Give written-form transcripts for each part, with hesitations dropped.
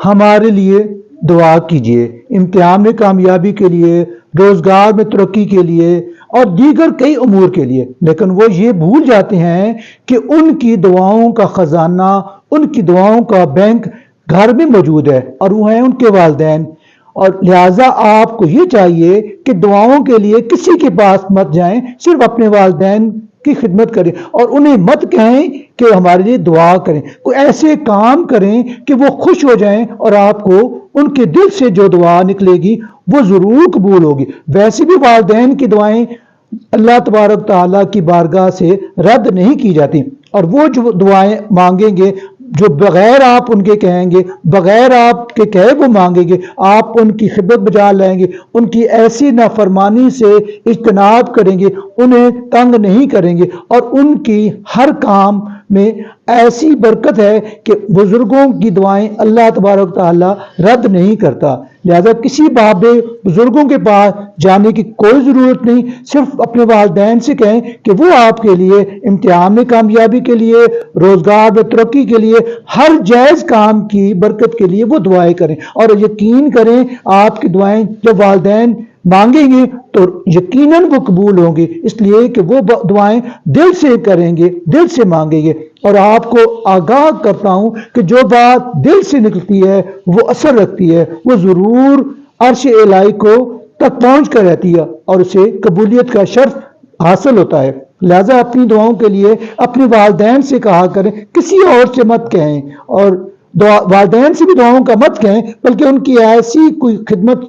ہمارے لیے دعا کیجیے، امتحان میں کامیابی کے لیے، روزگار میں ترقی کے لیے اور دیگر کئی امور کے لیے۔ لیکن وہ یہ بھول جاتے ہیں کہ ان کی دعاؤں کا خزانہ، ان کی دعاؤں کا بینک گھر میں موجود ہے، اور وہ ہیں ان کے والدین۔ اور لہٰذا آپ کو یہ چاہیے کہ دعاؤں کے لیے کسی کے پاس مت جائیں، صرف اپنے والدین کی خدمت کریں اور انہیں مت کہیں کہ ہمارے لیے دعا کریں۔ کوئی ایسے کام کریں کہ وہ خوش ہو جائیں، اور آپ کو ان کے دل سے جو دعا نکلے گی وہ ضرور قبول ہوگی۔ ویسے بھی والدین کی دعائیں اللہ تبارک تعالیٰ کی بارگاہ سے رد نہیں کی جاتی، اور وہ جو دعائیں مانگیں گے، جو بغیر آپ ان کے کہیں گے، بغیر آپ کے کہے وہ مانگیں گے، آپ ان کی خدمت بجا لائیں گے، ان کی ایسی نافرمانی سے اجتناب کریں گے، انہیں تنگ نہیں کریں گے، اور ان کی ہر کام میں ایسی برکت ہے کہ بزرگوں کی دعائیں اللہ تبارک تعالیٰ رد نہیں کرتا۔ لہذا کسی باب بزرگوں کے پاس جانے کی کوئی ضرورت نہیں، صرف اپنے والدین سے کہیں کہ وہ آپ کے لیے امتحان میں کامیابی کے لیے، روزگار میں ترقی کے لیے، ہر جائز کام کی برکت کے لیے وہ دعائیں کریں، اور یقین کریں آپ کی دعائیں جب والدین مانگیں گے تو یقیناً وہ قبول ہوں گے، اس لیے کہ وہ دعائیں دل سے کریں گے، دل سے مانگیں گے۔ اور آپ کو آگاہ کرتا ہوں کہ جو بات دل سے نکلتی ہے وہ اثر رکھتی ہے، وہ ضرور عرش الہی کو تک پہنچ کر رہتی ہے اور اسے قبولیت کا شرف حاصل ہوتا ہے۔ لہذا اپنی دعاؤں کے لیے اپنے والدین سے کہا کریں، کسی اور سے مت کہیں، اور والدین سے بھی دعاؤں کا مت کہیں، بلکہ ان کی ایسی کوئی خدمت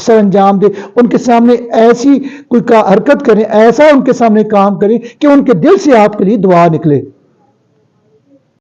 سر انجام دے، ان کے سامنے ایسی کوئی حرکت کریں، ایسا ان کے سامنے کام کریں کہ ان کے دل سے آپ کے لیے دعا نکلے۔